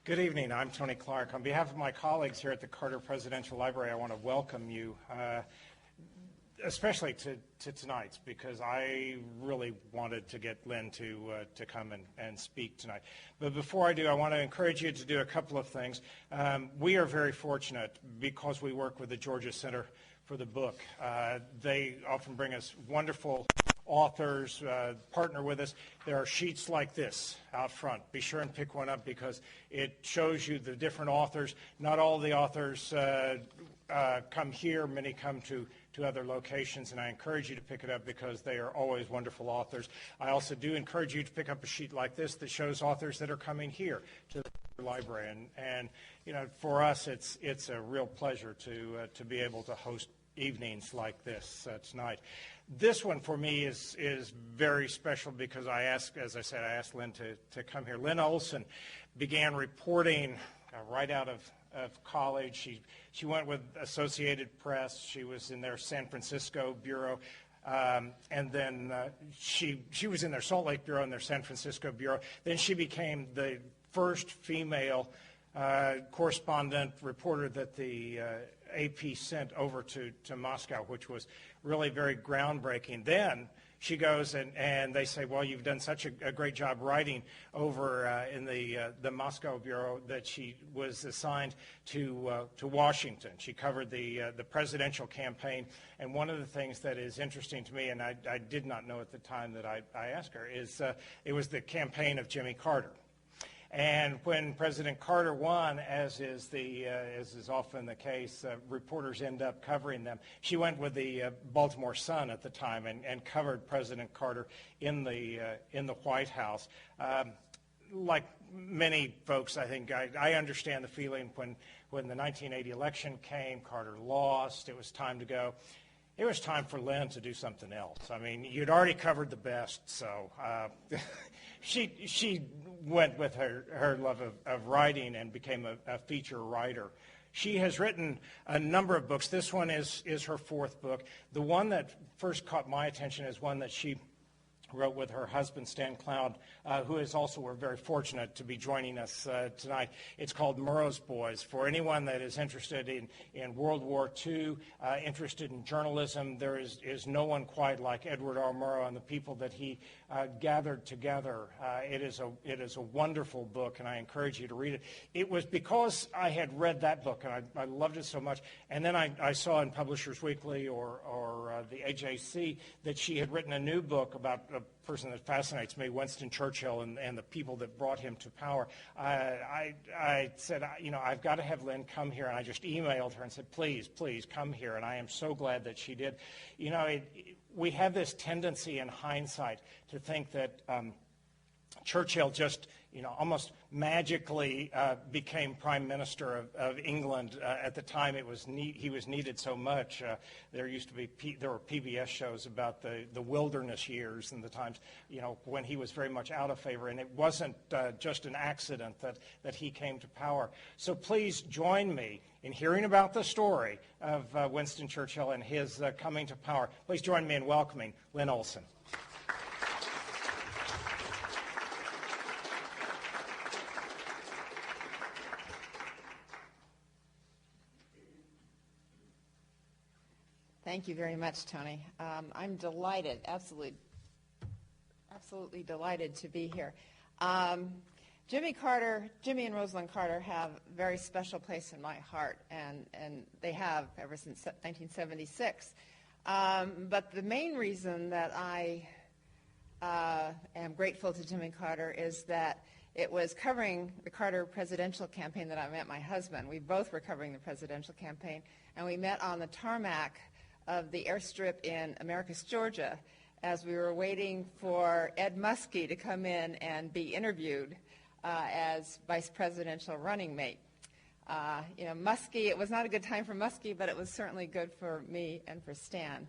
Good evening. I'm Tony Clark. On behalf of my colleagues here at the Carter Presidential Library, I want to welcome you, especially to tonight's, because I really wanted to get Lynne to come and speak tonight. But before I do, I want to encourage you to do a couple of things. We are very fortunate because we work with the Georgia Center for the Book. They often bring us wonderful authors, partner with us. There are sheets like this out front. Be sure and pick one up because it shows you the different authors. Not all the authors come here. Many come to other locations, and I encourage you to pick it up because they are always wonderful authors. I also do encourage you to pick up a sheet like this that shows authors that are coming here to the library. And you know, for us, it's a real pleasure to be able to host evenings like this tonight. This one for me is very special because I asked Lynne to come here. Lynne Olson began reporting right out of college. She went with Associated Press. She was in their San Francisco bureau. And then she was in their Salt Lake bureau and their San Francisco bureau. Then she became the first female correspondent reporter that the AP sent over to Moscow, which was really very groundbreaking. Then she goes and they say, well, you've done such a great job writing over in the Moscow bureau that she was assigned to Washington. She covered the presidential campaign. And one of the things that is interesting to me, and I did not know at the time that I asked her, is it was the campaign of Jimmy Carter. And when President Carter won, as is often the case, reporters end up covering them. She went with the Baltimore Sun at the time and covered President Carter in the White House. Like many folks, I think I understand the feeling when the 1980 election came. Carter lost. It was time to go. It was time for Lynne to do something else. I mean, you'd already covered the best, so she went with her love of writing and became a feature writer. She has written a number of books. This one is her fourth book. The one that first caught my attention is one that she wrote with her husband, Stan Cloud, who is also, we're very fortunate to be joining us tonight. It's called Murrow's Boys. For anyone that is interested in World War II, interested in journalism, there is no one quite like Edward R. Murrow and the people that he gathered together. It is a wonderful book, and I encourage you to read it. It was because I had read that book, and I loved it so much, and then I saw in Publishers Weekly or the AJC that she had written a new book about a person that fascinates me, Winston Churchill, and the people that brought him to power. I said, I've got to have Lynne come here, and I just emailed her and said, please come here, and I am so glad that she did. We have this tendency in hindsight to think that Churchill just, almost magically became Prime Minister of England at the time he was needed so much. There were PBS shows about the wilderness years and the times, when he was very much out of favor, and it wasn't just an accident that he came to power. So please join me in hearing about the story of Winston Churchill and his coming to power. Please join me in welcoming Lynne Olson. Thank you very much, Tony. I'm delighted, absolutely delighted to be here. Jimmy and Rosalind Carter have a very special place in my heart, and they have ever since 1976. But the main reason that I am grateful to Jimmy Carter is that it was covering the Carter presidential campaign that I met my husband. We both were covering the presidential campaign, and we met on the tarmac of the airstrip in Americus, Georgia, as we were waiting for Ed Muskie to come in and be interviewed as vice presidential running mate. Muskie, it was not a good time for Muskie, but it was certainly good for me and for Stan.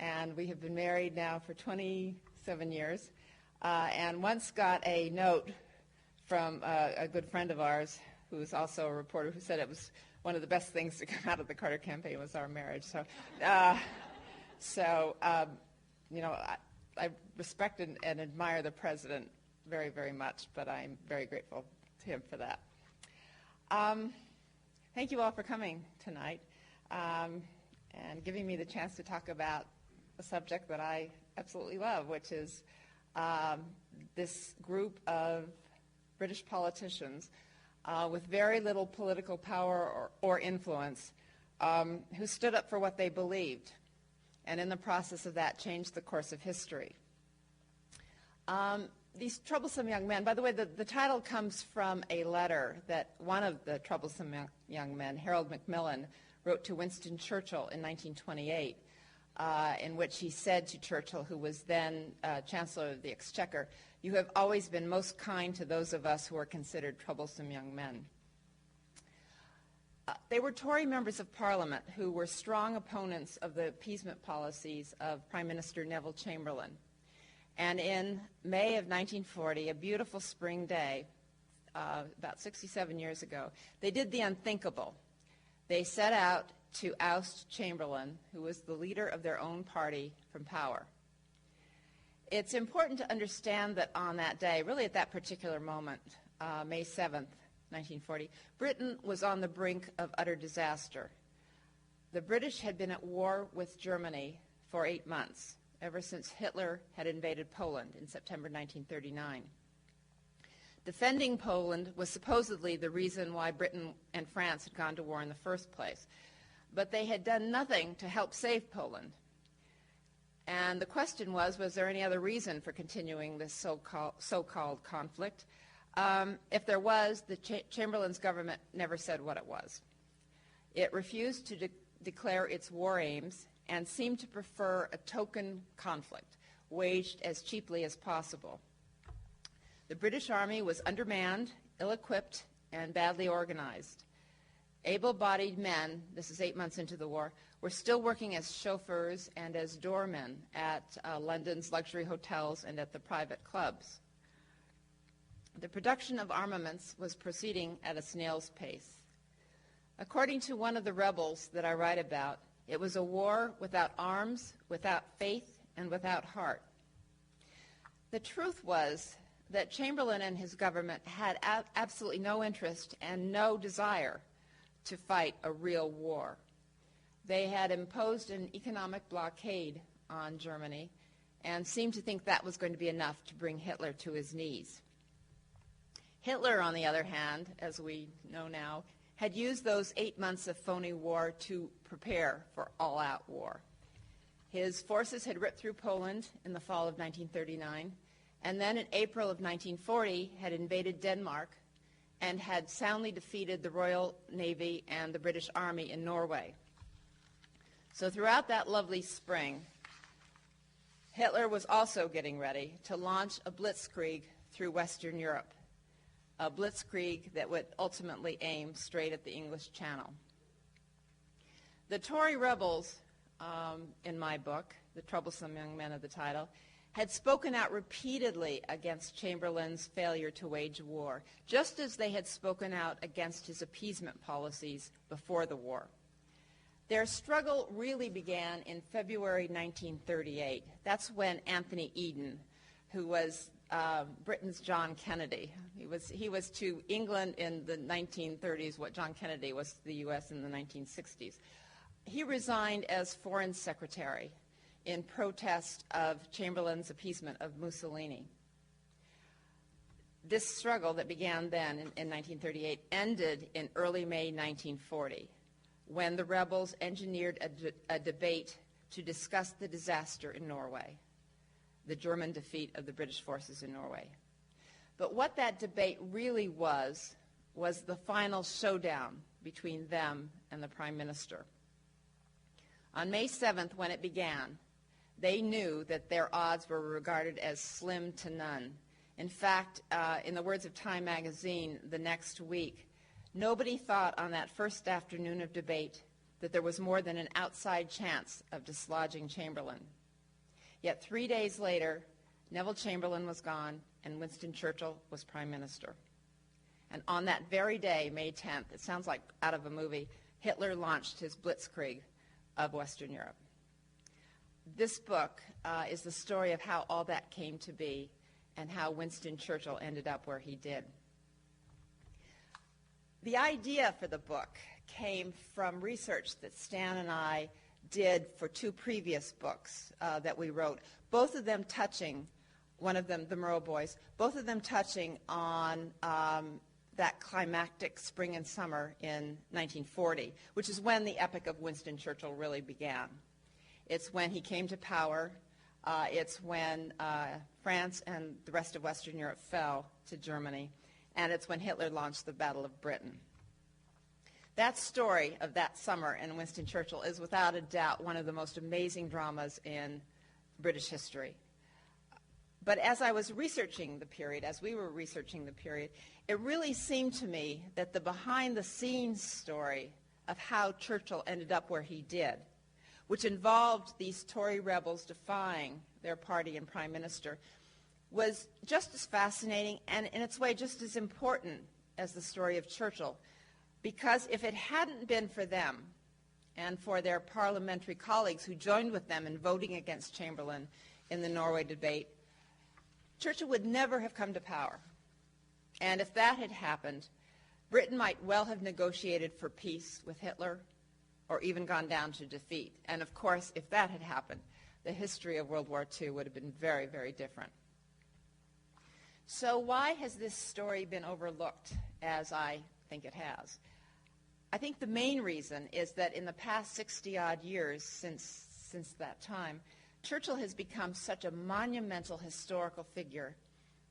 And we have been married now for 27 years, and once got a note from a good friend of ours who is also a reporter who said it was one of the best things to come out of the Carter campaign was our marriage. I respect and admire the president very, very much, but I'm very grateful to him for that. Thank you all for coming tonight and giving me the chance to talk about a subject that I absolutely love, which is this group of British politicians with very little political power or influence who stood up for what they believed, and in the process of that changed the course of history. These troublesome young men, by the way, the title comes from a letter that one of the troublesome young men, Harold Macmillan, wrote to Winston Churchill in 1928, in which he said to Churchill, who was then Chancellor of the Exchequer, "You have always been most kind to those of us who are considered troublesome young men." They were Tory members of Parliament who were strong opponents of the appeasement policies of Prime Minister Neville Chamberlain. And in May of 1940, a beautiful spring day, about 67 years ago, they did the unthinkable. They set out to oust Chamberlain, who was the leader of their own party, from power. It's important to understand that on that day, really at that particular moment, May 7th, 1940, Britain was on the brink of utter disaster. The British had been at war with Germany for 8 months, ever since Hitler had invaded Poland in September 1939. Defending Poland was supposedly the reason why Britain and France had gone to war in the first place, but they had done nothing to help save Poland. And the question was there any other reason for continuing this so-called conflict? If there was, Chamberlain's government never said what it was. It refused to declare its war aims and seemed to prefer a token conflict, waged as cheaply as possible. The British Army was undermanned, ill-equipped, and badly organized. Able-bodied men, this is 8 months into the war, were still working as chauffeurs and as doormen at London's luxury hotels and at the private clubs. The production of armaments was proceeding at a snail's pace. According to one of the rebels that I write about, it was a war without arms, without faith, and without heart. The truth was that Chamberlain and his government had absolutely no interest and no desire to fight a real war. They had imposed an economic blockade on Germany and seemed to think that was going to be enough to bring Hitler to his knees. Hitler, on the other hand, as we know now, had used those 8 months of phony war to prepare for all-out war. His forces had ripped through Poland in the fall of 1939, and then in April of 1940 had invaded Denmark and had soundly defeated the Royal Navy and the British Army in Norway. So throughout that lovely spring, Hitler was also getting ready to launch a blitzkrieg through Western Europe, a blitzkrieg that would ultimately aim straight at the English Channel. The Tory Rebels, in my book, The Troublesome Young Men of the title, had spoken out repeatedly against Chamberlain's failure to wage war, just as they had spoken out against his appeasement policies before the war. Their struggle really began in February 1938. That's when Anthony Eden, who was Britain's John Kennedy. He was to England in the 1930s what John Kennedy was to the U.S. in the 1960s. He resigned as Foreign Secretary in protest of Chamberlain's appeasement of Mussolini. This struggle that began then in 1938 ended in early May 1940, when the rebels engineered a debate to discuss the disaster in Norway, the German defeat of the British forces in Norway. But what that debate really was the final showdown between them and the Prime Minister. On May 7th, when it began, they knew that their odds were regarded as slim to none. In fact, in the words of Time magazine the next week, nobody thought on that first afternoon of debate that there was more than an outside chance of dislodging Chamberlain. Yet 3 days later, Neville Chamberlain was gone and Winston Churchill was Prime Minister. And on that very day, May 10th, it sounds like out of a movie, Hitler launched his blitzkrieg of Western Europe. This book is the story of how all that came to be and how Winston Churchill ended up where he did. The idea for the book came from research that Stan and I did for two previous books that we wrote, both of them touching, one of them, the Murrow Boys, both of them touching on that climactic spring and summer in 1940, which is when the epic of Winston Churchill really began. It's when he came to power. It's when France and the rest of Western Europe fell to Germany. And it's when Hitler launched the Battle of Britain. That story of that summer and Winston Churchill is without a doubt one of the most amazing dramas in British history. But as I was researching the period, as we were researching the period, it really seemed to me that the behind-the-scenes story of how Churchill ended up where he did, which involved these Tory rebels defying their party and prime minister, was just as fascinating and in its way just as important as the story of Churchill. Because if it hadn't been for them and for their parliamentary colleagues who joined with them in voting against Chamberlain in the Norway debate, Churchill would never have come to power. And if that had happened, Britain might well have negotiated for peace with Hitler or even gone down to defeat. And of course, if that had happened, the history of World War II would have been very, very different. So why has this story been overlooked as I think it has? I think the main reason is that in the past 60-odd years since that time, Churchill has become such a monumental historical figure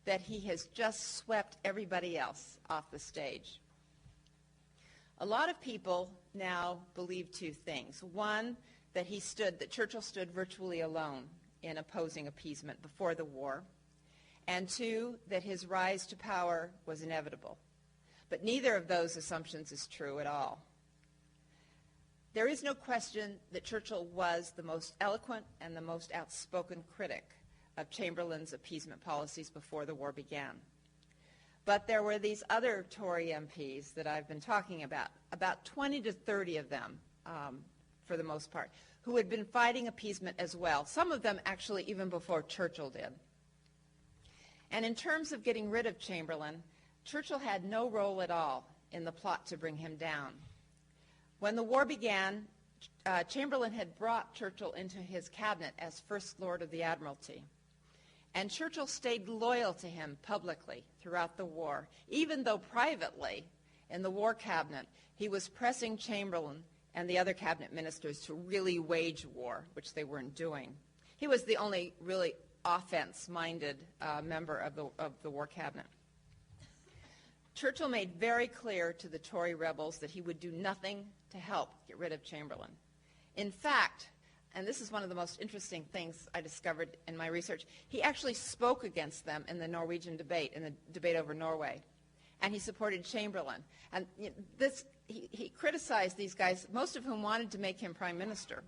that he has just swept everybody else off the stage. A lot of people now believe two things. One, that Churchill stood virtually alone in opposing appeasement before the war. And two, that his rise to power was inevitable. But neither of those assumptions is true at all. There is no question that Churchill was the most eloquent and the most outspoken critic of Chamberlain's appeasement policies before the war began. But there were these other Tory MPs that I've been talking about 20 to 30 of them, for the most part, who had been fighting appeasement as well, some of them actually even before Churchill did. And in terms of getting rid of Chamberlain, Churchill had no role at all in the plot to bring him down. When the war began, Chamberlain had brought Churchill into his cabinet as First Lord of the Admiralty. And Churchill stayed loyal to him publicly throughout the war, even though privately, in the war cabinet, he was pressing Chamberlain and the other cabinet ministers to really wage war, which they weren't doing. He was the only really offense-minded member of the war cabinet. Churchill made very clear to the Tory rebels that he would do nothing to help get rid of Chamberlain. In fact, and this is one of the most interesting things I discovered in my research, he actually spoke against them in the Norwegian debate, in the debate over Norway, and he supported Chamberlain. And he criticized these guys, most of whom wanted to make him prime minister.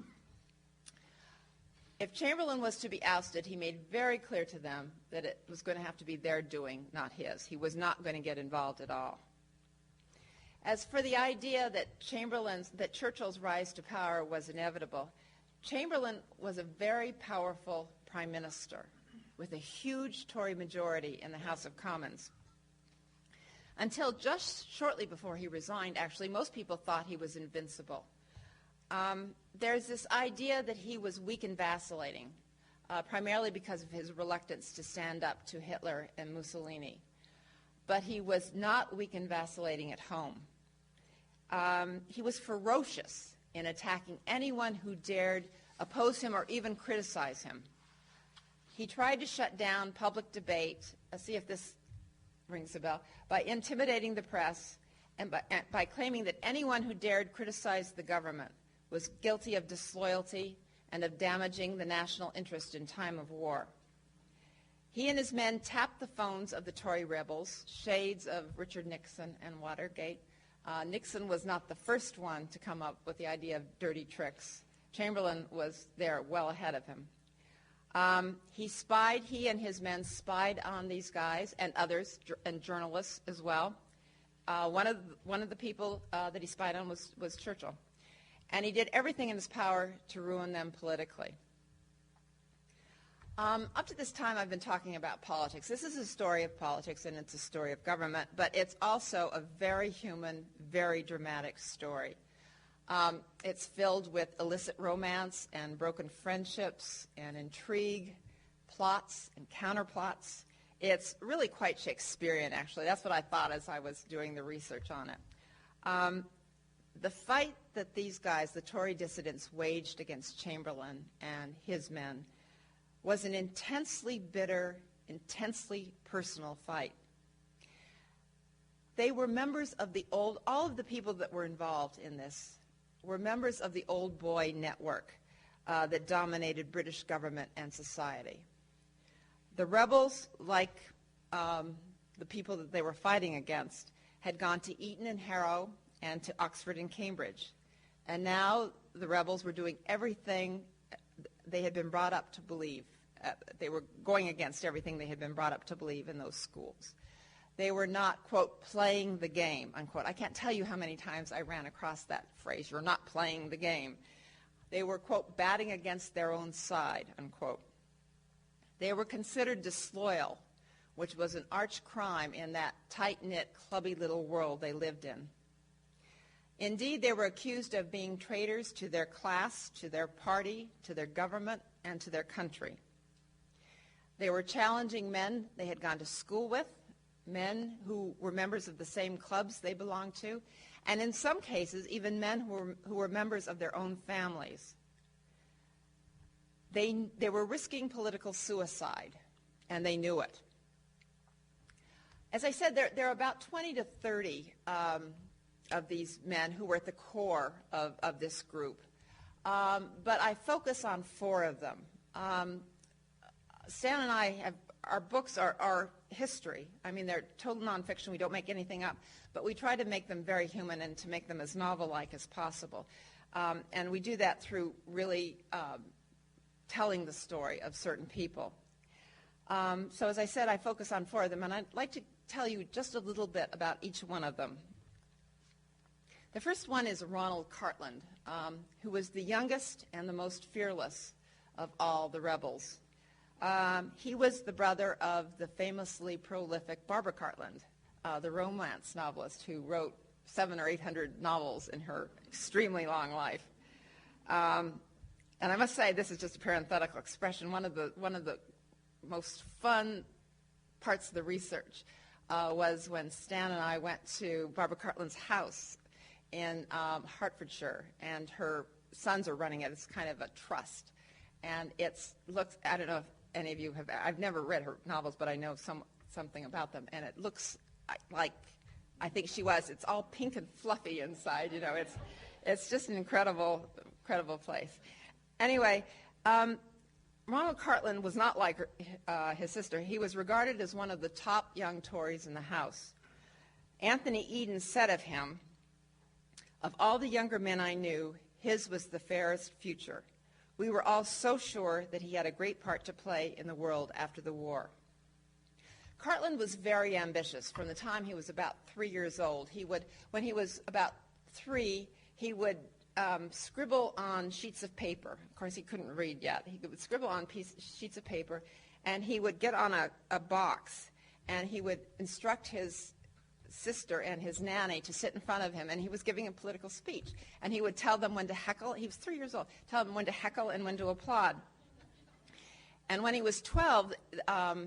If Chamberlain was to be ousted, he made very clear to them that it was going to have to be their doing, not his. He was not going to get involved at all. As for the idea that Churchill's rise to power was inevitable, Chamberlain was a very powerful prime minister with a huge Tory majority in the House of Commons. Until just shortly before he resigned, actually, most people thought he was invincible. There's this idea that he was weak and vacillating, primarily because of his reluctance to stand up to Hitler and Mussolini. But he was not weak and vacillating at home. He was ferocious in attacking anyone who dared oppose him or even criticize him. He tried to shut down public debate, see if this rings a bell, by intimidating the press and by claiming that anyone who dared criticize the government was guilty of disloyalty and of damaging the national interest in time of war. He and his men tapped the phones of the Tory rebels, shades of Richard Nixon and Watergate. Nixon was not the first one to come up with the idea of dirty tricks. Chamberlain was there well ahead of him. He and his men spied on these guys and others, and journalists as well. One of the people that he spied on was Churchill. And he did everything in his power to ruin them politically. Up to this time, I've been talking about politics. This is a story of politics, and it's a story of government, but it's also a very human, very dramatic story. It's filled with illicit romance and broken friendships and intrigue, plots and counterplots. It's really quite Shakespearean, actually. That's what I thought as I was doing the research on it. The fight that these guys, the Tory dissidents, waged against Chamberlain and his men was an intensely bitter, intensely personal fight. They were members of the all of the people that were involved in this were members of the old boy network that dominated British government and society. The rebels, like the people that they were fighting against, had gone to Eton and Harrow and to Oxford and Cambridge. And now the rebels were doing everything they had been brought up to believe. They were going against everything they had been brought up to believe in those schools. They were not, quote, playing the game, unquote. I can't tell you how many times I ran across that phrase, you're not playing the game. They were, quote, batting against their own side, unquote. They were considered disloyal, which was an arch crime in that tight-knit, clubby little world they lived in. Indeed, they were accused of being traitors to their class, to their party, to their government, and to their country. They were challenging men they had gone to school with, men who were members of the same clubs they belonged to, and in some cases, even men who were members of their own families. They were risking political suicide, and they knew it. As I said, there are about 20 to 30 of these men who were at the core of this group. But I focus on 4 of them. Stan and I our books are history. I mean, they're total nonfiction. We don't make anything up. But we try to make them very human and to make them as novel-like as possible. And we do that through really telling the story of certain people. So as I said, I focus on 4 of them. And I'd like to tell you just a little bit about each one of them. The first one is Ronald Cartland, who was the youngest and the most fearless of all the rebels. He was the brother of the famously prolific Barbara Cartland, the romance novelist who wrote 700 or 800 novels in her extremely long life. And I must say, this is just a parenthetical expression. One of the most fun parts of the research was when Stan and I went to Barbara Cartland's house in Hertfordshire, and her sons are running it. It's kind of a trust. And I don't know if any of you have, I've never read her novels, but I know something about them. And it looks like, I think she was. It's all pink and fluffy inside. You know, it's just an incredible place. Anyway, Ronald Cartland was not like his sister. He was regarded as one of the top young Tories in the House. Anthony Eden said of him, "Of all the younger men I knew, his was the fairest future. We were all so sure that he had a great part to play in the world after the war." Cartland was very ambitious from the time he was about 3 years old. When he was about 3, he would scribble on sheets of paper. Of course, he couldn't read yet. He would scribble on sheets of paper, and he would get on a box, and he would instruct his sister and his nanny to sit in front of him, and he was giving a political speech. And he would tell them when to heckle. He was 3 years old. Tell them when to heckle and when to applaud. And when he was 12,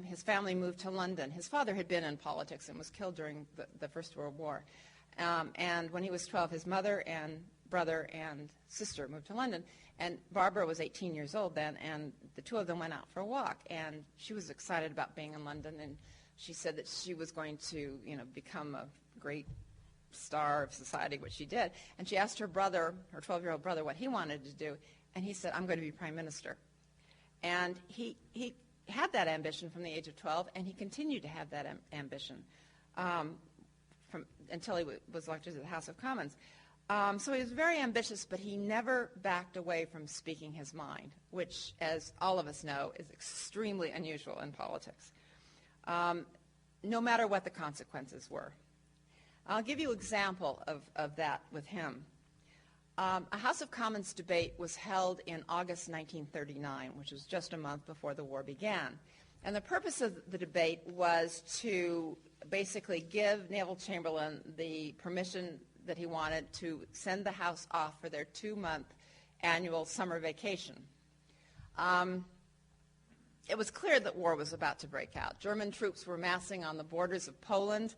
his family moved to London. His father had been in politics and was killed during the First World War. And when he was 12, his mother and brother and sister moved to London. And Barbara was 18 years old then, and the 2 of them went out for a walk. And she was excited about being in London, and she said that she was going to, become a great star of society, which she did. And she asked her brother, her 12-year-old brother, what he wanted to do. And he said, "I'm going to be prime minister." And he had that ambition from the age of 12, and he continued to have that ambition until he was elected to the House of Commons. So he was very ambitious, but he never backed away from speaking his mind, which, as all of us know, is extremely unusual in politics, no matter what the consequences were. I'll give you an example of that with him. A House of Commons debate was held in August 1939, which was just a month before the war began. And the purpose of the debate was to basically give Neville Chamberlain the permission that he wanted to send the House off for their 2-month annual summer vacation. It was clear that war was about to break out. German troops were massing on the borders of Poland.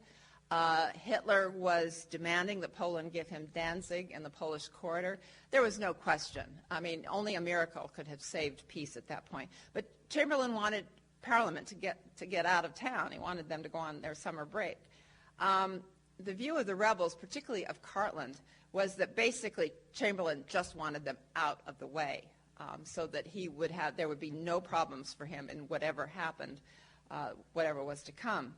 Hitler was demanding that Poland give him Danzig and the Polish corridor. There was no question. I mean, only a miracle could have saved peace at that point. But Chamberlain wanted Parliament to get out of town. He wanted them to go on their summer break. The view of the rebels, particularly of Cartland, was that basically Chamberlain just wanted them out of the way, so that there would be no problems for him in whatever happened, whatever was to come.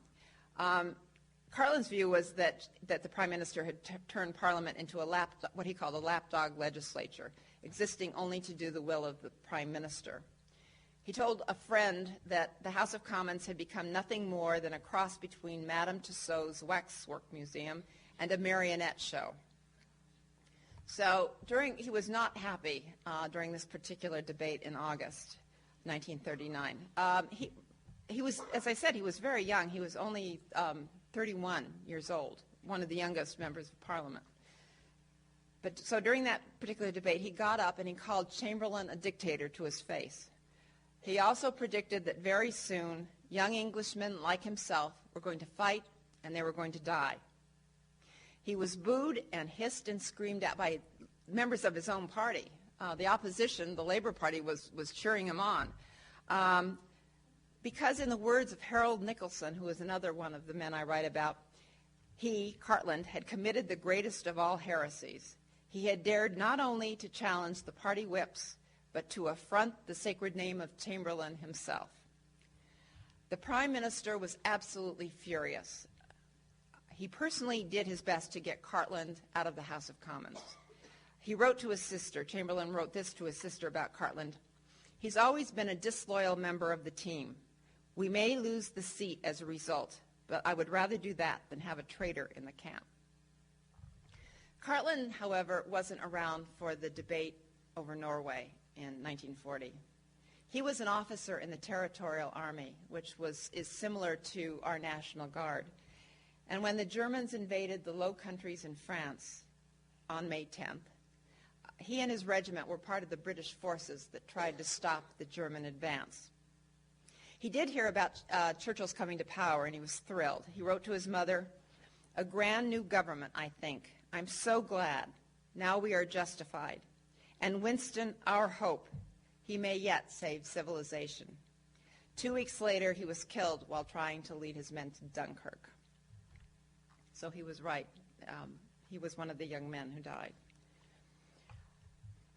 Cartland's view was that the Prime Minister had turned Parliament into what he called a lapdog legislature, existing only to do the will of the Prime Minister. He told a friend that the House of Commons had become nothing more than a cross between Madame Tussauds Waxwork Museum and a marionette show. So he was not happy during this particular debate in August 1939. He was, as I said, he was very young. He was only 31 years old, one of the youngest members of Parliament. So during that particular debate, he got up and he called Chamberlain a dictator to his face. He also predicted that very soon young Englishmen like himself were going to fight and they were going to die. He was booed and hissed and screamed at by members of his own party. The opposition, the Labour Party, was cheering him on. Because in the words of Harold Nicolson, who is another one of the men I write about, he, Cartland, had committed the greatest of all heresies. He had dared not only to challenge the party whips, but to affront the sacred name of Chamberlain himself. The Prime Minister was absolutely furious. He personally did his best to get Cartland out of the House of Commons. He wrote to his sister, Chamberlain wrote this to his sister about Cartland: "He's always been a disloyal member of the team. We may lose the seat as a result, but I would rather do that than have a traitor in the camp." Cartland, however, wasn't around for the debate over Norway in 1940. He was an officer in the Territorial Army, which is similar to our National Guard. And when the Germans invaded the Low Countries in France on May 10th, he and his regiment were part of the British forces that tried to stop the German advance. He did hear about Churchill's coming to power, and he was thrilled. He wrote to his mother, "A grand new government, I think. I'm so glad. Now we are justified. And Winston, our hope, he may yet save civilization." 2 weeks later, he was killed while trying to lead his men to Dunkirk. So he was right. He was one of the young men who died.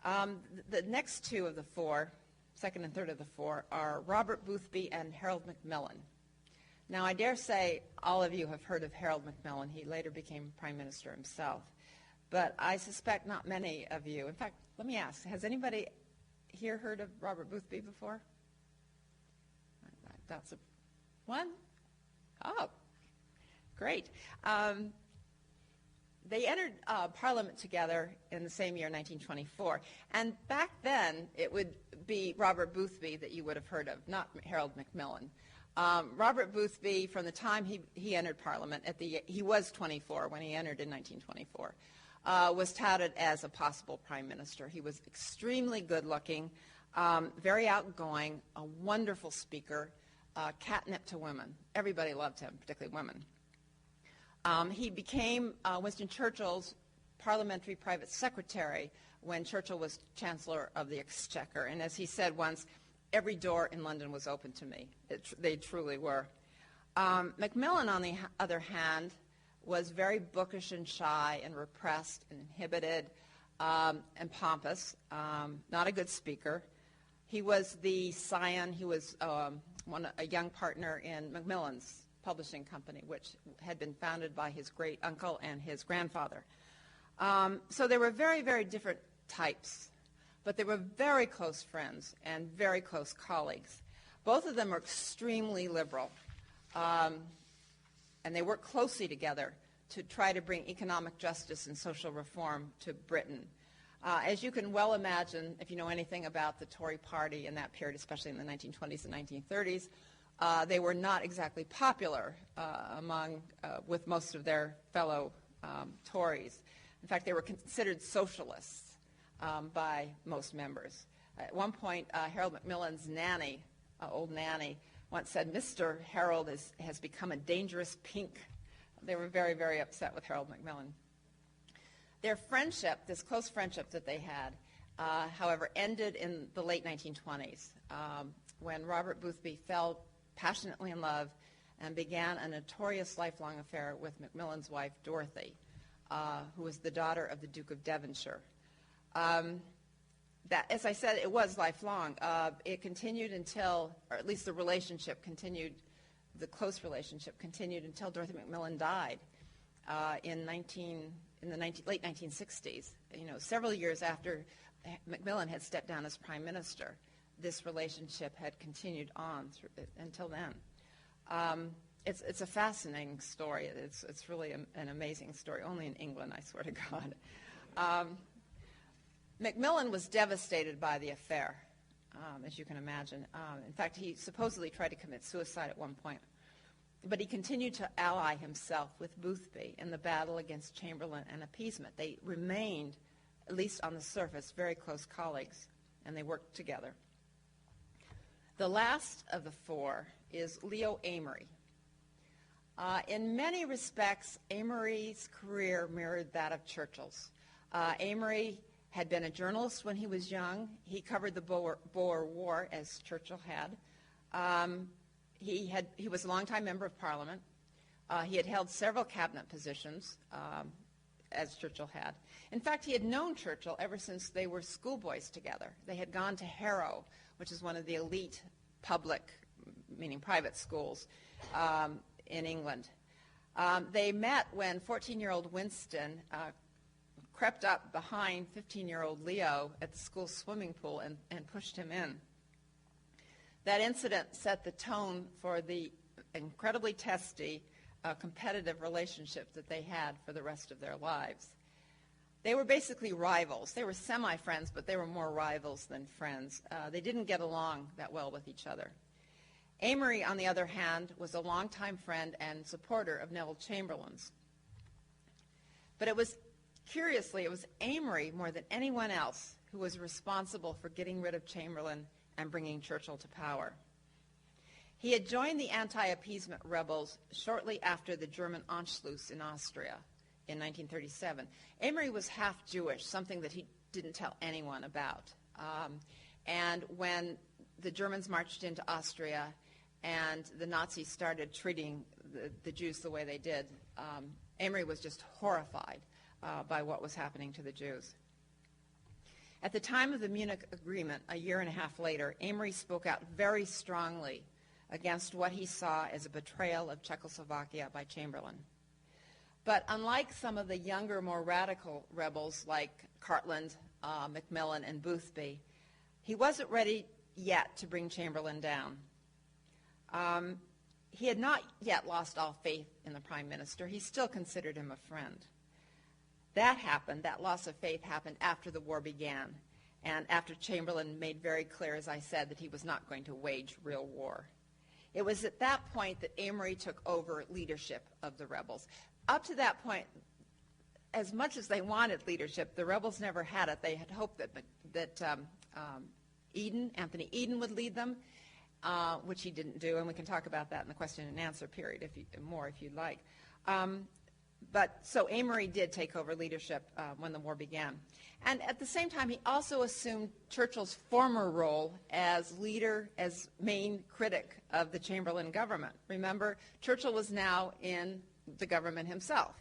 The next two of the four, second and third of the four, are Robert Boothby and Harold Macmillan. Now, I dare say all of you have heard of Harold Macmillan. He later became Prime Minister himself. But I suspect not many of you. In fact, let me ask, has anybody here heard of Robert Boothby before? That's one? Oh, great. They entered Parliament together in the same year, 1924. And back then, it would be Robert Boothby that you would have heard of, not Harold Macmillan. Robert Boothby, from the time he entered Parliament, he was 24 when he entered in 1924, was touted as a possible Prime Minister. He was extremely good-looking, very outgoing, a wonderful speaker, catnip to women. Everybody loved him, particularly women. He became Winston Churchill's parliamentary private secretary when Churchill was Chancellor of the Exchequer. And as he said once, every door in London was open to me. They truly were. Macmillan, on the other hand, was very bookish and shy and repressed and inhibited and pompous, not a good speaker. He was the scion, he was a young partner in Macmillan's publishing company, which had been founded by his great uncle and his grandfather. So they were very, very different types, but they were very close friends and very close colleagues. Both of them were extremely liberal, and they worked closely together to try to bring economic justice and social reform to Britain. As you can well imagine, if you know anything about the Tory party in that period, especially in the 1920s and 1930s, they were not exactly popular with most of their fellow Tories. In fact, they were considered socialists by most members. At one point, Harold Macmillan's nanny, old nanny, once said, "Mr. Harold has become a dangerous pink." They were very, very upset with Harold Macmillan. Their friendship, this close friendship that they had, however, ended in the late 1920s when Robert Boothby fell passionately in love and began a notorious lifelong affair with Macmillan's wife, Dorothy, who was the daughter of the Duke of Devonshire. That, as I said, it was lifelong. It continued until, or at least the relationship continued, the close relationship continued until Dorothy Macmillan died in the late 1960s. Several years after Macmillan had stepped down as Prime Minister, this relationship had continued on until then. It's a fascinating story. It's really an amazing story. Only in England, I swear to God. Macmillan was devastated by the affair, as you can imagine. In fact, he supposedly tried to commit suicide at one point. But he continued to ally himself with Boothby in the battle against Chamberlain and appeasement. They remained, at least on the surface, very close colleagues, and they worked together. The last of the four is Leo Amery. In many respects, Amery's career mirrored that of Churchill's. Amery had been a journalist when he was young. He covered the Boer War, as Churchill had. He was a longtime member of Parliament. He had held several cabinet positions, as Churchill had. In fact, he had known Churchill ever since they were schoolboys together. They had gone to Harrow, which is one of the elite public, meaning private schools in England. They met when 14-year-old Winston crept up behind 15-year-old Leo at the school swimming pool and pushed him in. That incident set the tone for the incredibly testy, competitive relationship that they had for the rest of their lives. They were basically rivals. They were semi-friends, but they were more rivals than friends. They didn't get along that well with each other. Amery, on the other hand, was a longtime friend and supporter of Neville Chamberlain's. But curiously, it was Amery more than anyone else who was responsible for getting rid of Chamberlain and bringing Churchill to power. He had joined the anti-appeasement rebels shortly after the German Anschluss in Austria in 1937. Amery was half Jewish, something that he didn't tell anyone about. And when the Germans marched into Austria and the Nazis started treating the Jews the way they did, Amery was just horrified by what was happening to the Jews. At the time of the Munich Agreement, a year and a half later, Amery spoke out very strongly against what he saw as a betrayal of Czechoslovakia by Chamberlain. But unlike some of the younger, more radical rebels like Cartland, Macmillan, and Boothby, he wasn't ready yet to bring Chamberlain down. He had not yet lost all faith in the Prime Minister. He still considered him a friend. That loss of faith happened after the war began, and after Chamberlain made very clear, as I said, that he was not going to wage real war. It was at that point that Amery took over leadership of the rebels. Up to that point, as much as they wanted leadership, the rebels never had it. They had hoped that Anthony Eden would lead them, which he didn't do, and we can talk about that in the question and answer period if you'd like. So Amery did take over leadership when the war began. And at the same time, he also assumed Churchill's former role as leader, as main critic of the Chamberlain government. Remember, Churchill was now in the government himself.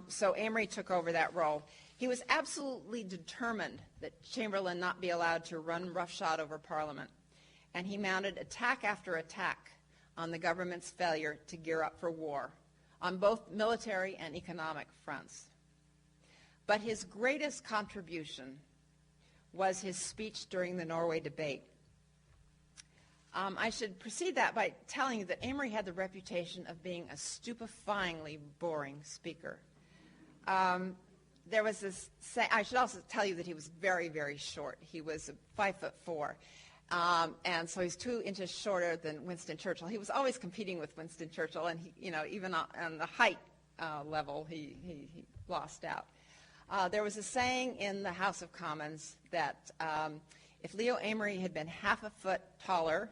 So Amery took over that role. He was absolutely determined that Chamberlain not be allowed to run roughshod over Parliament. And he mounted attack after attack on the government's failure to gear up for war, on both military and economic fronts. But his greatest contribution was his speech during the Norway debate. I should precede that by telling you that Amery had the reputation of being a stupefyingly boring speaker. there was this, I should also tell you that he was very, very short. He was 5'4". And so he's 2 inches shorter than Winston Churchill. He was always competing with Winston Churchill, and even on the height level, he lost out. There was a saying in the House of Commons that if Leo Amery had been half a foot taller,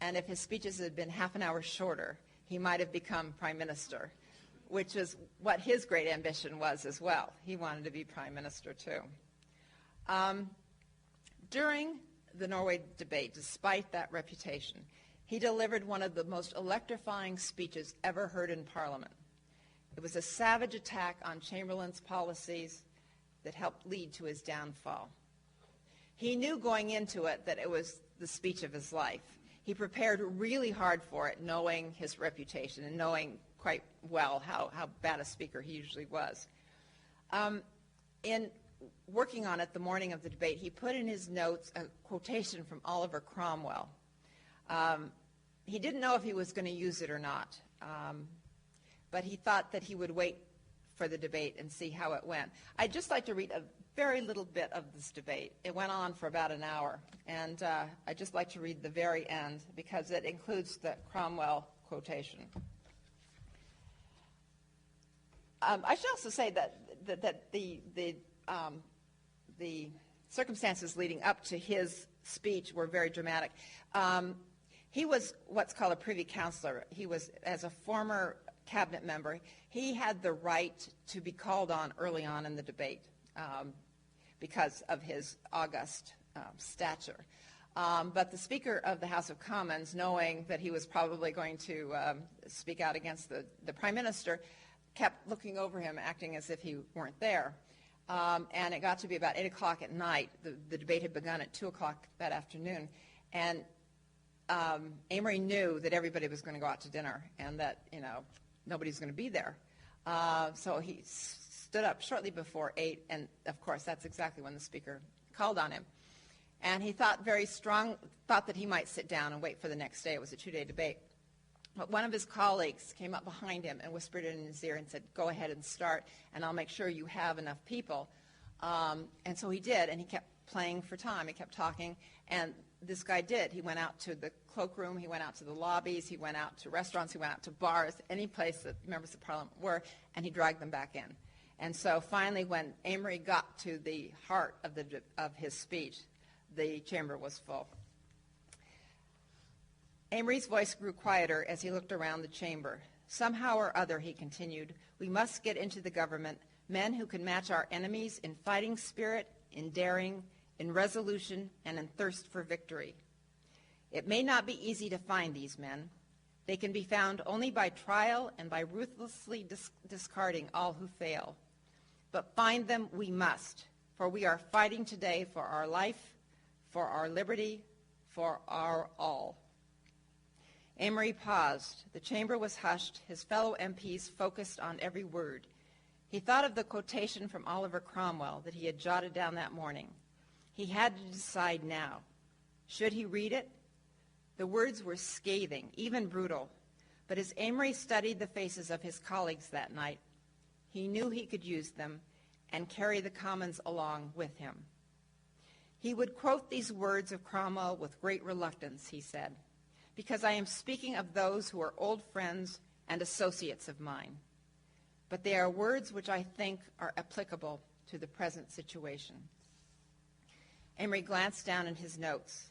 and if his speeches had been half an hour shorter, he might have become prime minister, which is what his great ambition was as well. He wanted to be prime minister too. During the Norway debate, despite that reputation, he delivered one of the most electrifying speeches ever heard in Parliament. It was a savage attack on Chamberlain's policies that helped lead to his downfall. He knew going into it that it was the speech of his life. He prepared really hard for it, knowing his reputation and knowing quite well how bad a speaker he usually was. In working on it the morning of the debate, he put in his notes a quotation from Oliver Cromwell. He didn't know if he was going to use it or not, but he thought that he would wait for the debate and see how it went. I'd just like to read a very little bit of this debate. It went on for about an hour, and I'd just like to read the very end because it includes the Cromwell quotation. I should also say that the circumstances leading up to his speech were very dramatic. He was what's called a privy councillor. He was, as a former cabinet member, he had the right to be called on early on in the debate because of his august stature. But the Speaker of the House of Commons, knowing that he was probably going to speak out against the Prime Minister, kept looking over him, acting as if he weren't there. And it got to be about 8 o'clock at night. The debate had begun at 2 o'clock that afternoon. And Amery knew that everybody was going to go out to dinner and that, nobody's going to be there. So he stood up shortly before 8, and of course that's exactly when the Speaker called on him. And he thought that he might sit down and wait for the next day. It was a 2-day debate. But one of his colleagues came up behind him and whispered in his ear and said, "Go ahead and start, and I'll make sure you have enough people." And so he did, and he kept playing for time. He kept talking, and this guy did. He went out to the cloakroom, he went out to the lobbies, he went out to restaurants, he went out to bars, any place that members of Parliament were, and he dragged them back in. And so finally, when Amery got to the heart of his speech, the chamber was full. Amery's voice grew quieter as he looked around the chamber. "Somehow or other," he continued, "we must get into the government men who can match our enemies in fighting spirit, in daring, in resolution, and in thirst for victory. It may not be easy to find these men. They can be found only by trial and by ruthlessly discarding all who fail. But find them we must, for we are fighting today for our life, for our liberty, for our all." Amery paused. The chamber was hushed. His fellow MPs focused on every word. He thought of the quotation from Oliver Cromwell that he had jotted down that morning. He had to decide now. Should he read it? The words were scathing, even brutal. But as Amery studied the faces of his colleagues that night, he knew he could use them and carry the Commons along with him. He would quote these words of Cromwell with great reluctance, he said, because I am speaking of those who are old friends and associates of mine. But they are words which I think are applicable to the present situation. Amery glanced down in his notes.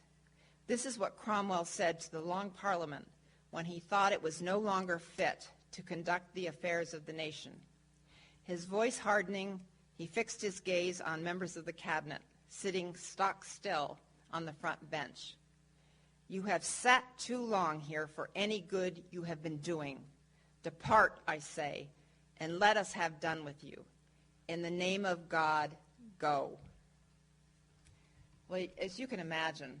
This is what Cromwell said to the Long Parliament when he thought it was no longer fit to conduct the affairs of the nation. His voice hardening, he fixed his gaze on members of the cabinet, sitting stock still on the front bench. "You have sat too long here for any good you have been doing. Depart, I say, and let us have done with you. In the name of God, go." Well, as you can imagine,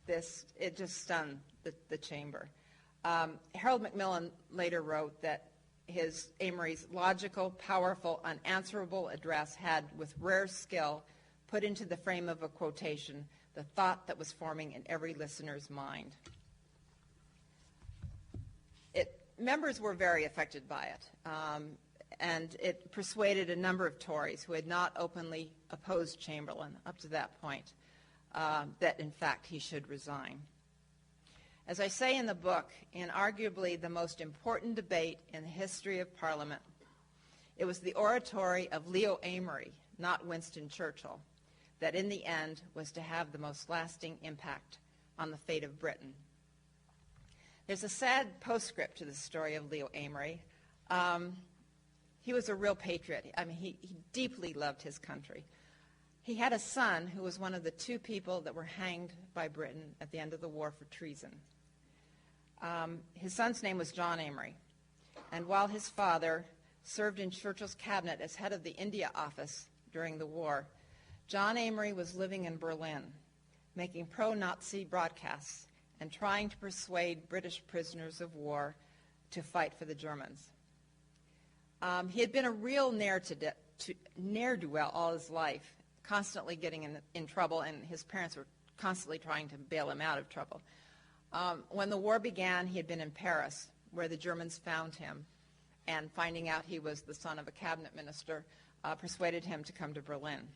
it just stunned the chamber. Harold Macmillan later wrote that Amery's logical, powerful, unanswerable address had, with rare skill, put into the frame of a quotation the thought that was forming in every listener's mind. Members were very affected by it. and it persuaded a number of Tories who had not openly opposed Chamberlain up to that point that, in fact, he should resign. As I say in the book, in arguably the most important debate in the history of Parliament, it was the oratory of Leo Amery, not Winston Churchill, that in the end was to have the most lasting impact on the fate of Britain. There's a sad postscript to the story of Leo Amery. He was a real patriot. I mean, he deeply loved his country. He had a son who was one of the 2 people that were hanged by Britain at the end of the war for treason. His son's name was John Amery, and while his father served in Churchill's cabinet as head of the India office during the war, John Amery was living in Berlin, making pro-Nazi broadcasts and trying to persuade British prisoners of war to fight for the Germans. He had been a real ne'er-do-well all his life, constantly getting in trouble, and his parents were constantly trying to bail him out of trouble. When the war began, he had been in Paris, where the Germans found him, and finding out he was the son of a cabinet minister, persuaded him to come to Berlin.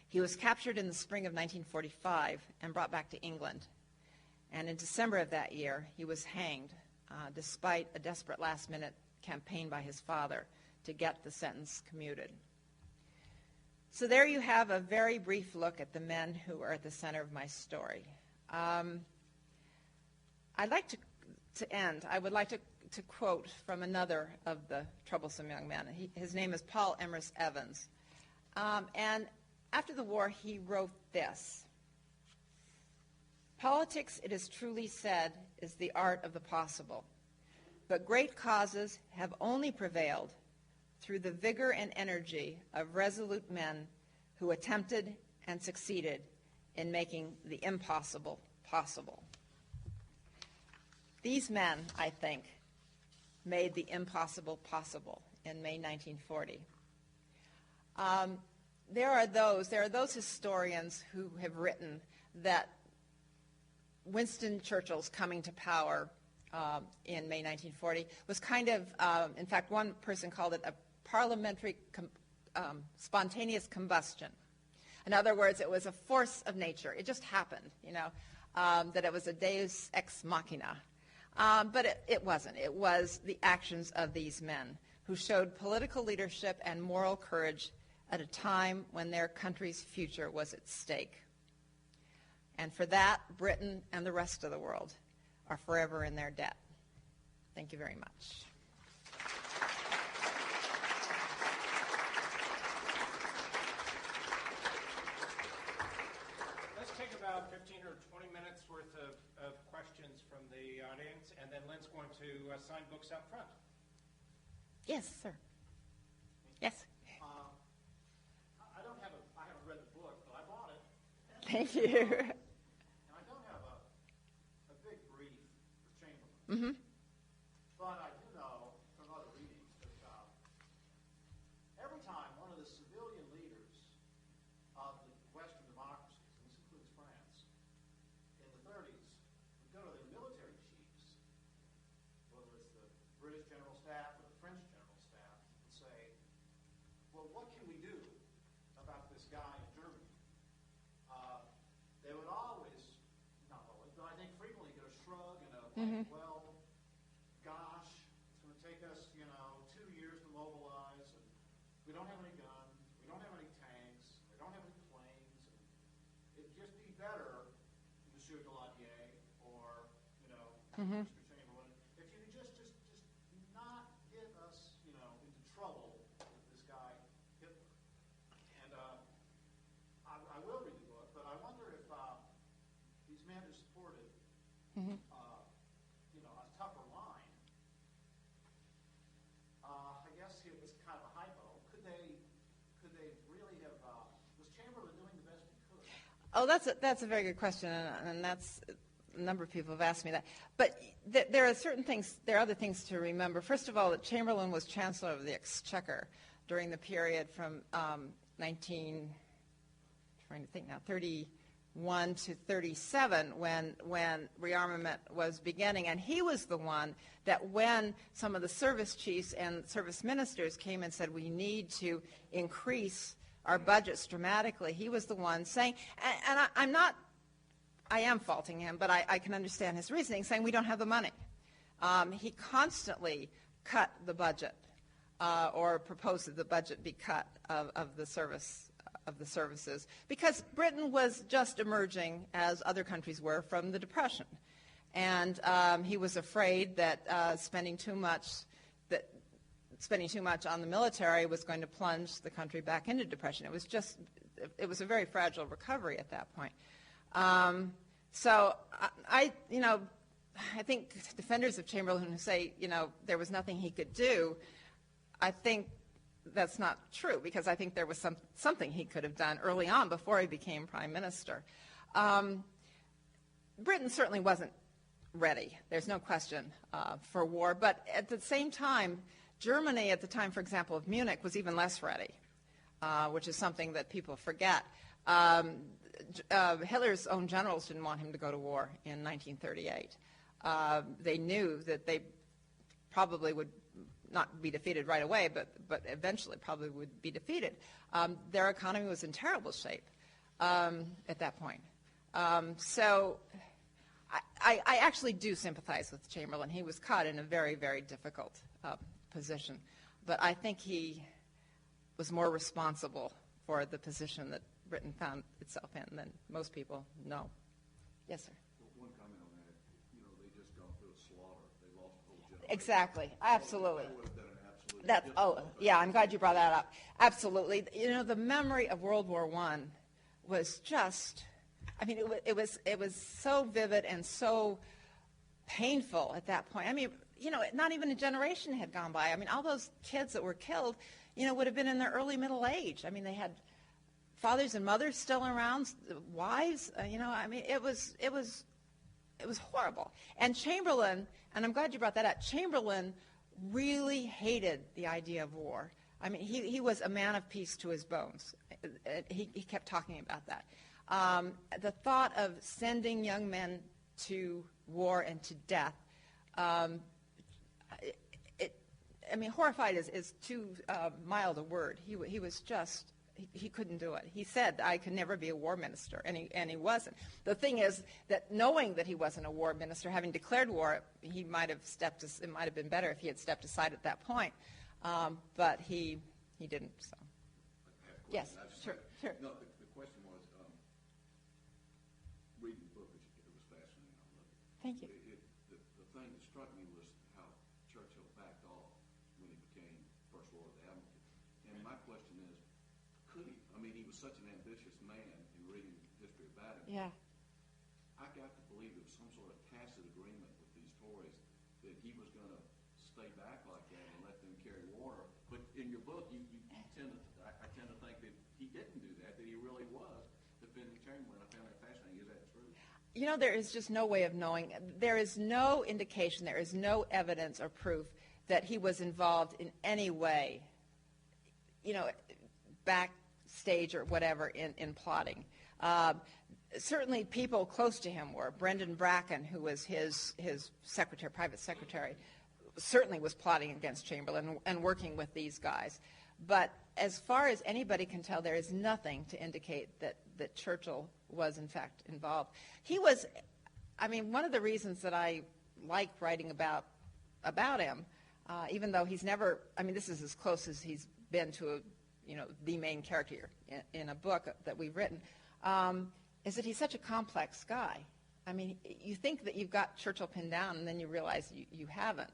He was captured in the spring of 1945 and brought back to England. And in December of that year, he was hanged, despite a desperate last-minute campaign by his father to get the sentence commuted. So there you have a very brief look at the men who are at the center of my story. I'd like to end. I would like to quote from another of the troublesome young men. His name is Paul Emrys Evans. And after the war, he wrote this: "Politics, it is truly said, is the art of the possible. But great causes have only prevailed through the vigor and energy of resolute men who attempted and succeeded in making the impossible possible." These men, I think, made the impossible possible in May 1940. There are those historians who have written that Winston Churchill's coming to power in May 1940 was kind of, in fact, one person called it a parliamentary spontaneous combustion. In other words, it was a force of nature. It just happened, that it was a deus ex machina. But it wasn't. It was the actions of these men who showed political leadership and moral courage at a time when their country's future was at stake. And for that, Britain and the rest of the world are forever in their debt. Thank you very much. Let's take about 15 or 20 minutes worth of questions from the audience, and then Lynne's going to sign books out front. Yes, sir. Yes. I haven't read the book, but I bought it. Thank you. And I don't have a big brief for Chamberlain. But I do know from other readings that every time one of the civilian leaders of the Western democracies, and this includes France, in the 30s, would go to their military chiefs, whether it's the British General Staff or the French General Staff, and say, well, what can we do about this guy in Germany? They would always, not always, but I think frequently get a shrug and a, well, gosh, it's going to take us, 2 years to mobilize, and we don't have any guns, we don't have any tanks, we don't have any planes, and it'd just be better, Monsieur Daladier, or, Mr. Chamberlain, if you could just not get us, into trouble with this guy, Hitler. And I will read the book, but I wonder if these men who supported, a tougher line, I guess it was kind of a hypo. Could they really have? Was Chamberlain doing the best he could? Oh, that's a very good question, and that's a number of people have asked me that. But there are other things to remember. First of all, that Chamberlain was Chancellor of the Exchequer during the period from 39 1 to 37 when rearmament was beginning. And he was the one that when some of the service chiefs and service ministers came and said, we need to increase our budgets dramatically, he was the one saying, and I am faulting him, but I can understand his reasoning, saying we don't have the money. He constantly cut the budget or proposed that the budget be cut of the services, because Britain was just emerging, as other countries were, from the Depression. And he was afraid that spending too much on the military was going to plunge the country back into depression. It was a very fragile recovery at that point. So I think defenders of Chamberlain who say, there was nothing he could do, I think that's not true, because I think there was something he could have done early on before he became prime minister. Britain certainly wasn't ready. There's no question for war. But at the same time, Germany at the time, for example, of Munich, was even less ready, which is something that people forget. Hitler's own generals didn't want him to go to war in 1938. They knew that they probably would not be defeated right away, but eventually probably would be defeated. Their economy was in terrible shape at that point. So I actually do sympathize with Chamberlain. He was caught in a very, very difficult position. But I think he was more responsible for the position that Britain found itself in than most people know. Yes, sir. One comment on that. They just gone through a slaughter. They lost the whole generation. Exactly. Absolutely. That would have been an absolute yeah, I'm glad you brought that up. Absolutely. The memory of World War I was just, it was so vivid and so painful at that point. Not even a generation had gone by. All those kids that were killed, would have been in their early middle age. They had fathers and mothers still around, wives. It was horrible. And Chamberlain, and I'm glad you brought that up. Chamberlain really hated the idea of war. He was a man of peace to his bones. He kept talking about that. The thought of sending young men to war and to death, horrified is too mild a word. He was just, he couldn't do it. He said, I could never be a war minister, and he wasn't. The thing is that knowing that he wasn't a war minister, having declared war, it might have been better if he had stepped aside at that point, but he didn't. So, yes, sure. No, the question was, reading the book, it was fascinating. I loved it. Thank you. The thing that struck me was how Churchill backed off when he became First Lord of the Admiralty. And my question is, could he? He was such an ambitious man in reading history about him. Yeah. I got to believe there was some sort of tacit agreement with these Tories that he was going to stay back like that and let them carry water. But in your book, I tend to think that he didn't do that, that he really was defending Chamberlain. I found that fascinating. Is that true? There is just no way of knowing. There is no indication, there is no evidence or proof that he was involved in any way, backstage or whatever in plotting. Certainly people close to him were. Brendan Bracken, who was his secretary, private secretary, certainly was plotting against Chamberlain and working with these guys. But as far as anybody can tell, there is nothing to indicate that Churchill was in fact involved. He was, one of the reasons that I like writing about him, even though he's never, this is as close as he's been to the main character in a book that we've written, is that he's such a complex guy. You think that you've got Churchill pinned down, and then you realize you haven't.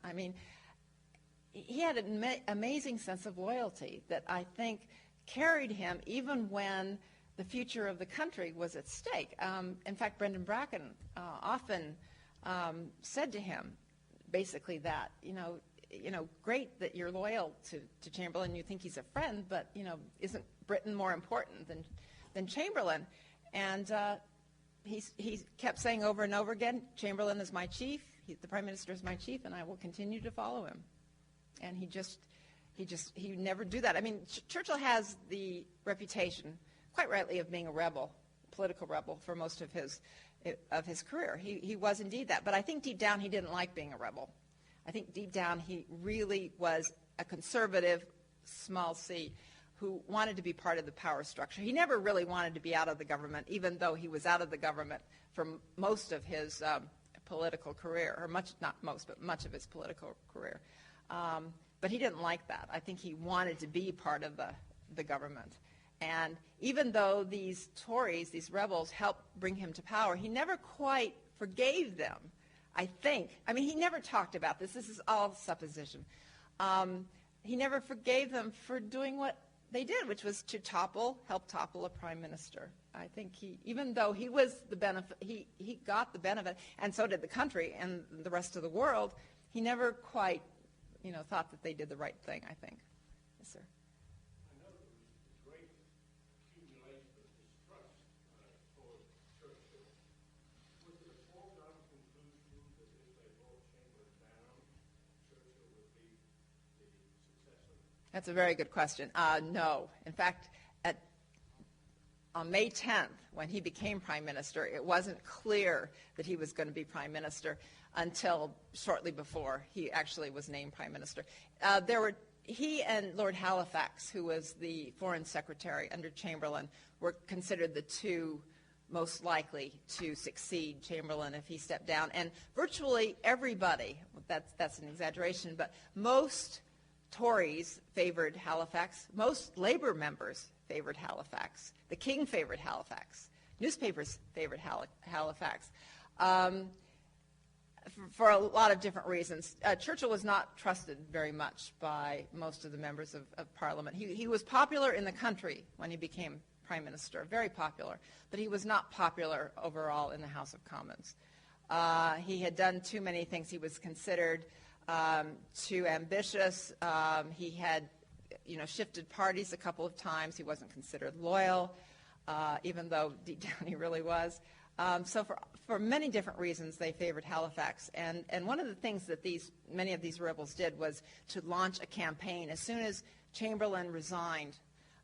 He had an amazing sense of loyalty that I think carried him even when the future of the country was at stake. In fact, Brendan Bracken often said to him basically that, great that you're loyal to Chamberlain, you think he's a friend, but, isn't Britain more important than Chamberlain? And he kept saying over and over again, Chamberlain is my chief, the Prime Minister is my chief, and I will continue to follow him. And he never do that. Churchill has the reputation, quite rightly, of being a rebel political rebel for most of his career. He was indeed that. But I think deep down he didn't like being a rebel. I think deep down he really was a conservative, small c, who wanted to be part of the power structure. He never really wanted to be out of the government, even though he was out of the government for most of his political career, or not most, but much of his political career. But he didn't like that. I think he wanted to be part of the government. And even though these Tories, these rebels, helped bring him to power, he never quite forgave them, I think. I mean, he never talked about this. This is all supposition. He never forgave them for doing what they did, which was to help topple a prime minister. I think even though he was the benefit, he got the benefit, and so did the country and the rest of the world, he never quite, thought that they did the right thing, I think. Yes, sir. I know there was great accumulation of distrust toward Churchill. Was it a foregone conclusion that if they brought Chamberlain down, Churchill would be the successor? That's a very good question. No. In fact, on May 10th, when he became prime minister, it wasn't clear that he was going to be prime minister until shortly before he actually was named prime minister. He and Lord Halifax, who was the foreign secretary under Chamberlain, were considered the two most likely to succeed Chamberlain if he stepped down. And virtually everybody, that's an exaggeration, but most Tories favored Halifax. Most Labour members favored Halifax. The King favored Halifax. Newspapers favored Halifax for a lot of different reasons. Churchill was not trusted very much by most of the members of Parliament. He was popular in the country when he became prime minister, very popular, but he was not popular overall in the House of Commons. He had done too many things. He was considered too ambitious. He had, shifted parties a couple of times. He wasn't considered loyal, even though deep down he really was. So for many different reasons, they favored Halifax. And one of the things that many of these rebels did was to launch a campaign. As soon as Chamberlain resigned,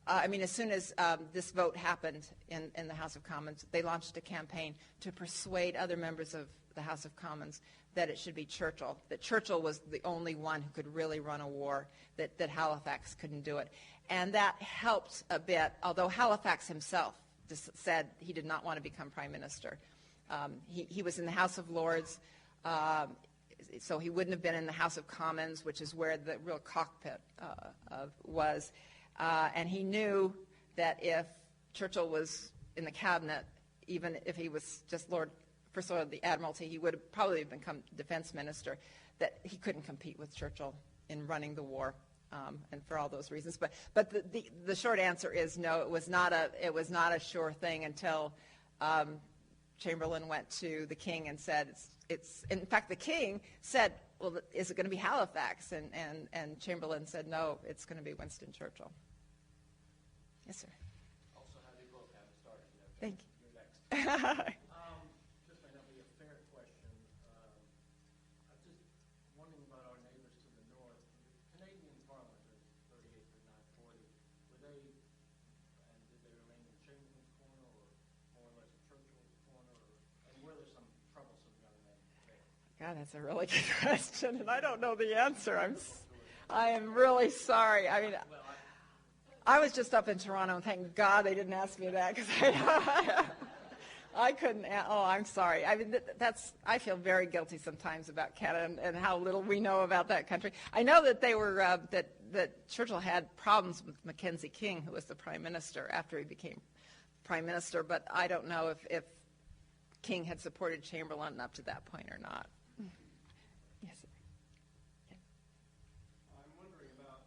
as soon as this vote happened in the House of Commons, they launched a campaign to persuade other members of the House of Commons that it should be Churchill, that Churchill was the only one who could really run a war, that Halifax couldn't do it. And that helped a bit, although Halifax himself said he did not want to become prime minister. He was in the House of Lords, so he wouldn't have been in the House of Commons, which is where the real cockpit was. And he knew that if Churchill was in the cabinet, even if he was just First Lord of the Admiralty, he would have probably become defense minister, that he couldn't compete with Churchill in running the war, and for all those reasons. But the short answer is no, it was not a sure thing until Chamberlain went to the King and said it's in fact the King said, well, is it going to be Halifax? And Chamberlain said, no, it's going to be Winston Churchill. Yes, sir. Also, how do you both have started? Thank you. You're next. This may not be a fair question. I'm just wondering about our neighbors to the north. The Canadian Parliament of 38 to 940, did they remain in Chamberlain's corner, or more or less Churchill's corner, and were there some troublesome young men there? God, that's a really good question, and I don't know the answer. I am really sorry. I mean, I was just up in Toronto, and thank God they didn't ask me that, because I couldn't. Oh, I'm sorry. I mean, I feel very guilty sometimes about Canada and how little we know about that country. I know that they were that Churchill had problems with Mackenzie King, who was the prime minister after he became prime minister, but I don't know if King had supported Chamberlain up to that point or not. Yes. I'm wondering about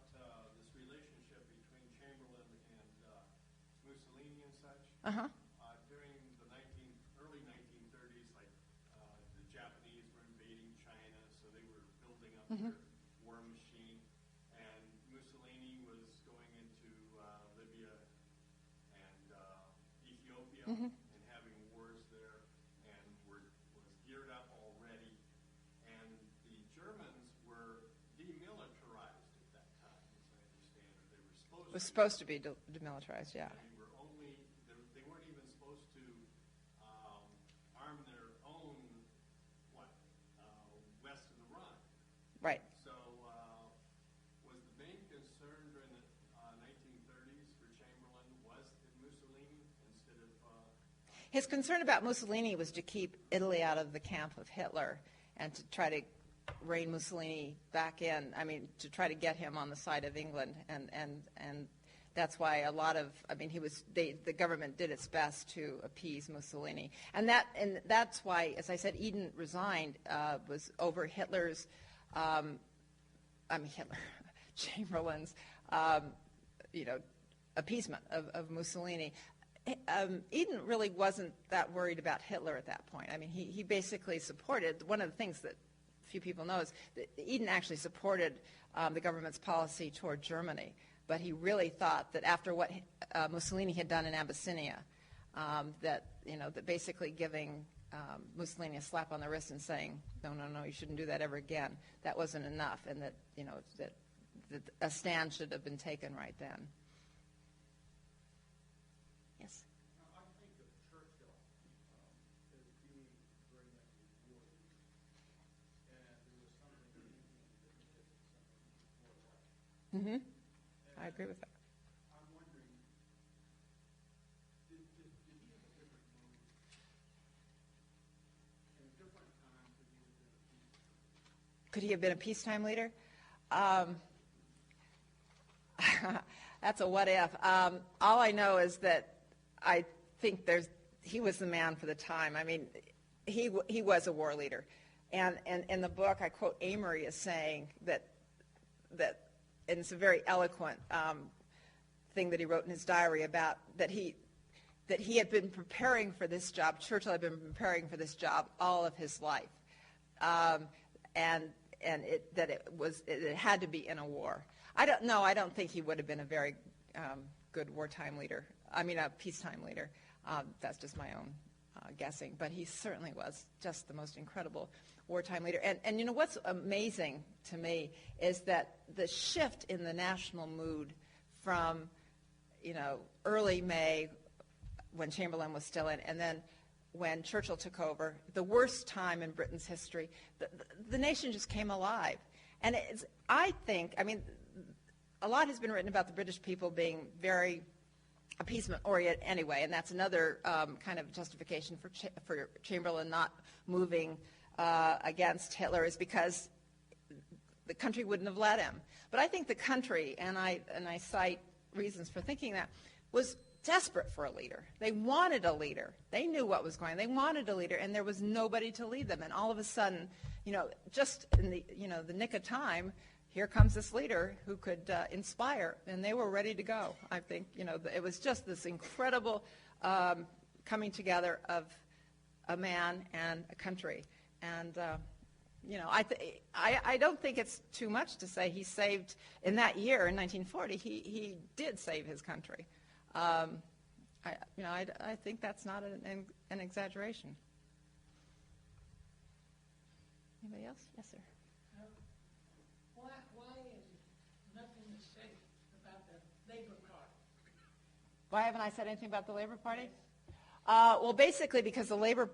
this relationship between Chamberlain and Mussolini and such. Uh-huh. During the early 1930s, the Japanese were invading China, so they were building up their war machine, and Mussolini was going into Libya and Ethiopia and having wars there, and was geared up already. And the Germans were demilitarized at that time, as I understand it. They were supposed It was supposed to be demilitarized, yeah. They weren't even supposed to His concern about Mussolini was to keep Italy out of the camp of Hitler and to try to rein Mussolini back in. I mean, to try to get him on the side of England, and that's why a lot of, I mean, the government did its best to appease Mussolini, and that's why, as I said, Eden Resigned was over Chamberlain's, appeasement of Mussolini. Eden really wasn't that worried about Hitler at that point. I mean, he basically supported, one of the things that few people know is that Eden actually supported the government's policy toward Germany, but he really thought that after what Mussolini had done in Abyssinia, that basically giving Mussolini a slap on the wrist and saying, no, you shouldn't do that ever again, that wasn't enough, and that that a stand should have been taken right then. Yes. I think of Churchill as being very much a war leader, and there was something in him that made it something more like. I agree with that. I'm wondering, did he have a different mood? And at different times, Could he have been a peacetime leader? That's a what if. All I know is that I think he was the man for the time. I mean, he was a war leader. And in the book, I quote Amery as saying that and it's a very eloquent thing that he wrote in his diary about that he had been preparing for this job. Churchill had been preparing for this job all of his life, and it had to be in a war. I don't think he would have been a very good wartime leader. I mean, a peacetime leader. That's just my own guessing. But he certainly was just the most incredible wartime leader. And what's amazing to me is that the shift in the national mood from, early May when Chamberlain was still in, and then when Churchill took over, the worst time in Britain's history, the nation just came alive. And I think, a lot has been written about the British people being very appeasement-oriented anyway, and that's another kind of justification for Chamberlain not moving against Hitler, is because the country wouldn't have let him. But I think the country, and I cite reasons for thinking that, was desperate for a leader. They wanted a leader. They knew what was going on. They wanted a leader, and there was nobody to lead them. And all of a sudden, just in the the nick of time, here comes this leader who could inspire, and they were ready to go. I think it was just this incredible coming together of a man and a country. And I don't think it's too much to say he saved, in that year in 1940, he did save his country. I think that's not an exaggeration. Anybody else? Yes, sir. Why is nothing to say about the Labour Party? Why haven't I said anything about the Labour Party? Well, basically because the Labour,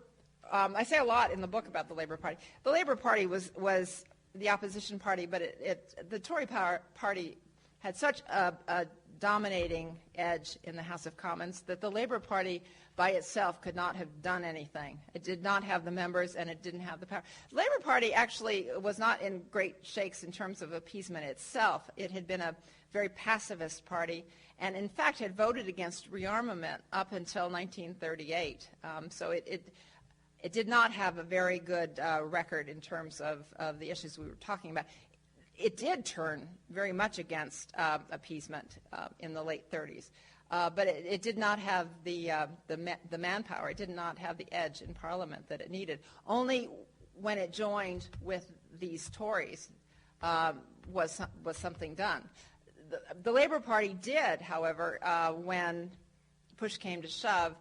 I say a lot in the book about the Labour Party. The Labour Party was the opposition party, but the Tory party had such a dominating edge in the House of Commons that the Labour Party by itself could not have done anything. It did not have the members, and it didn't have the power. The Labour Party actually was not in great shakes in terms of appeasement itself. It had been a very pacifist party, and in fact had voted against rearmament up until 1938. So it did not have a very good record in terms of the issues we were talking about. It did turn very much against appeasement in the late 30s, but it did not have the manpower. It did not have the edge in Parliament that it needed. Only when it joined with these Tories was something done. The Labour Party did, however, when push came to shove,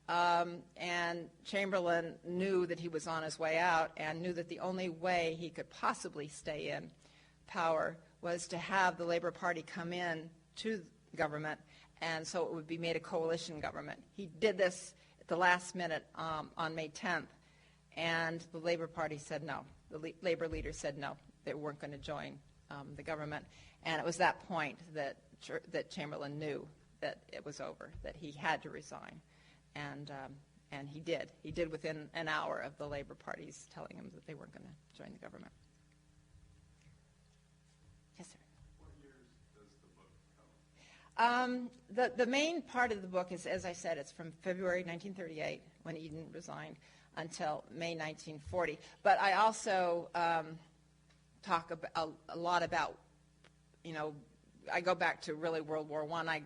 and Chamberlain knew that he was on his way out and knew that the only way he could possibly stay in power was to have the Labour Party come in to government, and so it would be made a coalition government. He did this at the last minute on May 10th, and the Labour Party said no. The Labour leaders said no, they weren't going to join the government, and it was that point that Chamberlain knew that it was over, that he had to resign, and And he did. He did within an hour of the Labor parties telling him that they weren't going to join the government. Yes, sir. What years does the book cover? The main part of the book is, as I said, it's from February 1938, when Eden resigned, until May 1940. But I also talk a lot about, I go back to really World War I.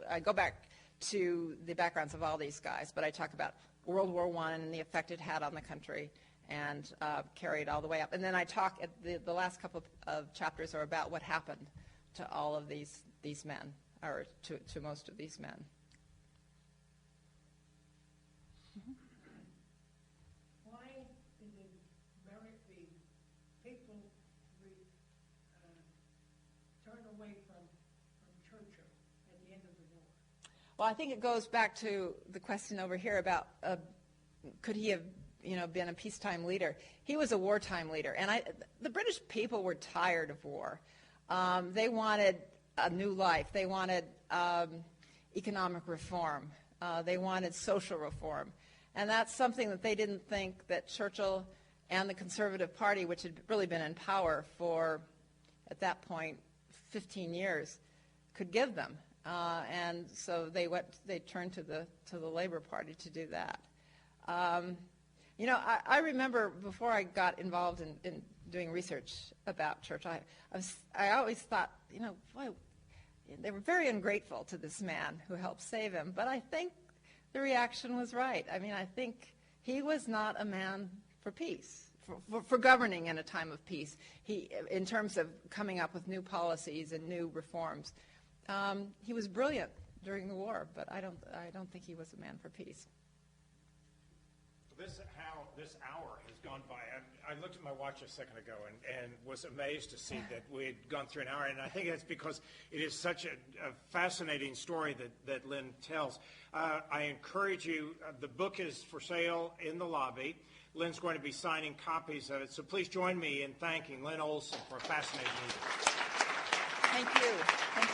I go back to the backgrounds of all these guys, but I talk about World War I and the effect it had on the country, and carry it all the way up. And then I talk, at the last couple of chapters are about what happened to all of these men, or to most of these men. Why did the people turn away from Churchill at the end of the war? Well, I think it goes back to the question over here about could he have, been a peacetime leader? He was a wartime leader, and the British people were tired of war. They wanted a new life. They wanted economic reform. They wanted social reform, and that's something that they didn't think that Churchill and the Conservative Party, which had really been in power for, at that point, 15 years, could give them. And so they turned to the Labor Party to do that. I remember before I got involved in doing research about Churchill, I always thought, boy, they were very ungrateful to this man who helped save him. But I think the reaction was right. I mean, I think he was not a man for peace, for governing in a time of peace. In terms of coming up with new policies and new reforms. He was brilliant during the war, but I don't think he was a man for peace. This hour has gone by. I looked at my watch a second ago and was amazed to see that we had gone through an hour, and I think it's because it is such a fascinating story that Lynne tells. I encourage you, the book is for sale in the lobby. Lynne's going to be signing copies of it, so please join me in thanking Lynne Olson for a fascinating evening. Thank you. Thank you.